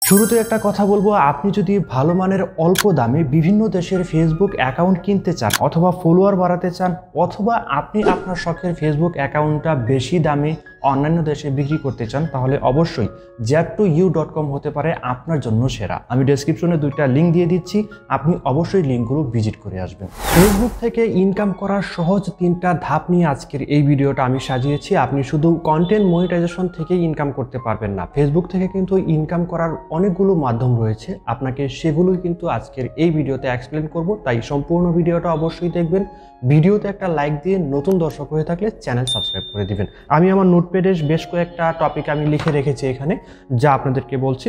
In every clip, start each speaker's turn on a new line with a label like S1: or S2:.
S1: শুরুতে একটা কথা বলবো, আপনি যদি ভালো মানের অল্প দামে বিভিন্ন দেশের ফেসবুক অ্যাকাউন্ট কিনতে চান অথবা ফলোয়ার বাড়াতে চান, অথবা আপনি আপনার শখের ফেসবুক অ্যাকাউন্টটা বেশি দামে অন্যান্য দেশে বিক্রি করতে চান, তাহলে অবশ্যই zap2u.com হতে পারে আপনার জন্য সেরা। আমি ডেসক্রিপশনে দুইটা লিঙ্ক দিয়ে দিচ্ছি, আপনি অবশ্যই লিঙ্কগুলো ভিজিট করে আসবেন। ফেসবুক থেকে ইনকাম করার সহজ 3টা ধাপ নিয়ে আজকের এই ভিডিওটা আমি সাজিয়েছি। আপনি শুধু কন্টেন্ট মনিটাইজেশন থেকেই ইনকাম করতে পারবেন না, ফেসবুক থেকে কিন্তু ইনকাম করার অনেকগুলো মাধ্যম রয়েছে, আপনাকে সেগুলোই কিন্তু আজকের এই ভিডিওতে এক্সপ্লেন করব। তাই সম্পূর্ণ ভিডিওটা অবশ্যই দেখবেন। ভিডিওতে একটা লাইক দিয়ে নতুন দর্শক হয়ে থাকলে চ্যানেল সাবস্ক্রাইব করে দিবেন। আমি আমার নোটপ্যাডে বেশ কয়েকটা টপিক আমি লিখে রেখেছি এখানে, যা আপনাদেরকে বলছি।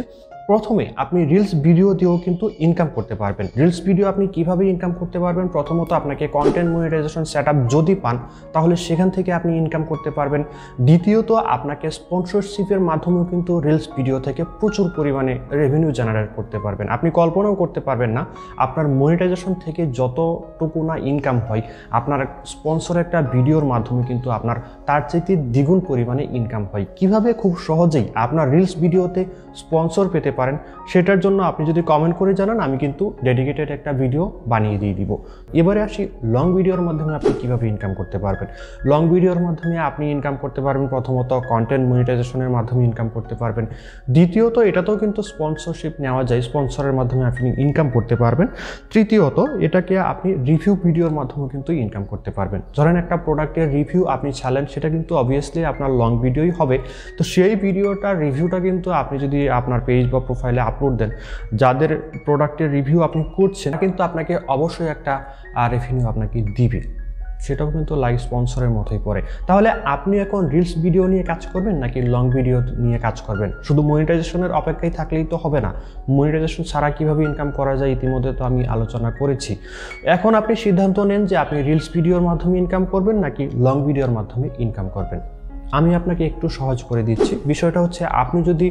S1: প্রথমে আপনি রিলস ভিডিও দিয়েও কিন্তু ইনকাম করতে পারবেন। রিলস ভিডিও আপনি কিভাবে ইনকাম করতে পারবেন? প্রথমত আপনাকে কন্টেন্ট মনিটাইজেশন সেটআপ যদি পান, তাহলে সেখান থেকে আপনি ইনকাম করতে পারবেন। দ্বিতীয়ত আপনাকে স্পন্সরশিপের মাধ্যমেও কিন্তু রিলস ভিডিও থেকে প্রচুর পরিমাণে রেভিনিউ জেনারেট করতে পারবেন। আপনি কল্পনাও করতে পারবেন না আপনার মনিটাইজেশন থেকে যতটুকু না ইনকাম হয়, আপনার স্পন্সর একটা ভিডিওর মাধ্যমে কিন্তু আপনার তার চাইতে দ্বিগুণ পরিমাণে ইনকাম হয়। কিভাবে? খুব সহজেই আপনার রিলস ভিডিওতে স্পন্সর পেতে পারেন। সেটার জন্য আপনি যদি কমেন্ট করে জানান, আমি কিন্তু ডেডিকেটেড একটা ভিডিও বানিয়ে দিয়ে দিব। এবারে আসি লং ভিডিওর মাধ্যমে আপনি কিভাবে ইনকাম করতে পারবেন। লং ভিডিওর মাধ্যমে আপনি ইনকাম করতে পারবেন প্রথমত কন্টেন্ট মনিটাইজেশনের মাধ্যমে ইনকাম করতে পারবেন। দ্বিতীয়ত এটাতেও কিন্তু স্পন্সরশিপ নেওয়া যায়, স্পন্সরের মাধ্যমে আপনি ইনকাম করতে পারবেন। তৃতীয়ত এটাকে আপনি রিভিউ ভিডিওর মাধ্যমে কিন্তু ইনকাম করতে পারবেন। ধরেন একটা প্রোডাক্টের রিভিউ আপনি ছাড়লেন, সেটা কিন্তু অবভিয়াসলি আপনার লং ভিডিওই হবে। তো সেই ভিডিওটার রিভিউটা কিন্তু আপনি যদি আপনার পেজ বা প্রোফাইলে আপলোড দেন, যাদের প্রোডাক্টের রিভিউ আপনি করছেন কিন্তু আপনাকে অবশ্যই একটা রেভিনিউ আপনাকে দিবে, সেটাও কিন্তু লাইভ স্পন্সরের মতোই পড়ে। তাহলে আপনি এখন রিলস ভিডিও নিয়ে কাজ করবেন নাকি লং ভিডিও নিয়ে কাজ করবেন? শুধু মনিটাইজেশনের অপেক্ষায় থাকলেই তো হবে না। মনিটাইজেশন ছাড়া কীভাবে ইনকাম করা যায় ইতিমধ্যে তো আমি আলোচনা করেছি। এখন আপনি সিদ্ধান্ত নেন যে আপনি রিলস ভিডিওর মাধ্যমে ইনকাম করবেন নাকি লং ভিডিওর মাধ্যমে ইনকাম করবেন। আমি আপনাকে একটু সহজ করে দিচ্ছি। বিষয়টা হচ্ছে, আপনি যদি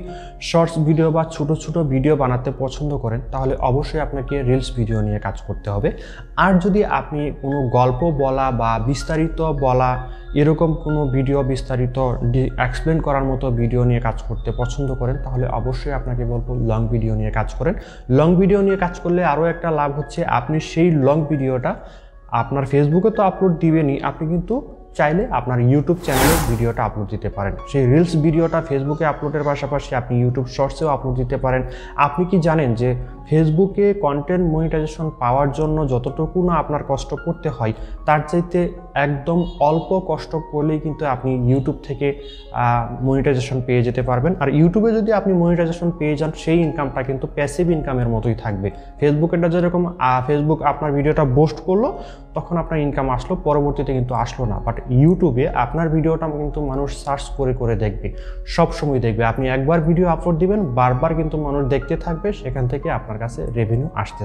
S1: শর্টস ভিডিও বা ছোট ছোট ভিডিও বানাতে পছন্দ করেন, তাহলে অবশ্যই আপনাকে রিলস ভিডিও নিয়ে কাজ করতে হবে। আর যদি আপনি কোনো গল্প বলা বা বিস্তারিত বলা এরকম কোনো ভিডিও, বিস্তারিত এক্সপ্লেন করার মতো ভিডিও নিয়ে কাজ করতে পছন্দ করেন, তাহলে অবশ্যই আপনাকে বলবো লং ভিডিও নিয়ে কাজ করেন। লং ভিডিও নিয়ে কাজ করলে আরও একটা লাভ হচ্ছে, আপনি সেই লং ভিডিওটা আপনার ফেসবুকে তো আপলোড দিবেনই, আপনি কিন্তু চাইলে আপনার ইউটিউব চ্যানেলে ভিডিওটা আপলোড দিতে পারেন। সেই রিলস ভিডিওটা ফেসবুকে আপলোডের পাশাপাশি আপনি ইউটিউব শর্টসেও আপলোড দিতে পারেন। আপনি কি জানেন যে ফেসবুকে কন্টেন্ট মনিটাইজেশন পাওয়ার জন্য যতটুকু না আপনার কষ্ট করতে হয়, তার চাইতে একদম অল্প কষ্ট করলেই কিন্তু আপনি ইউটিউব থেকে মনিটাইজেশন পেয়ে যেতে পারবেন। আর ইউটিউবে যদি আপনি মনিটাইজেশন পেয়ে যান, সেই ইনকামটা কিন্তু প্যাসিভ ইনকামের মতোই থাকবে। ফেসবুকেরটা যেরকম ফেসবুক আপনার ভিডিওটা পোস্ট করলো, তখন আপনার ইনকাম আসলো, পরবর্তীতে কিন্তু আসলো না। বাট ইউটিউবে আপনার ভিডিওটা কিন্তু মানুষ সার্চ করে করে দেখবে, সবসময় দেখবে। আপনি একবার ভিডিও আপলোড দিবেন, বারবার কিন্তু মানুষ দেখতে থাকবে, সেখান থেকে আপনার কাছে রেভিনিউ আসতে থাকবে।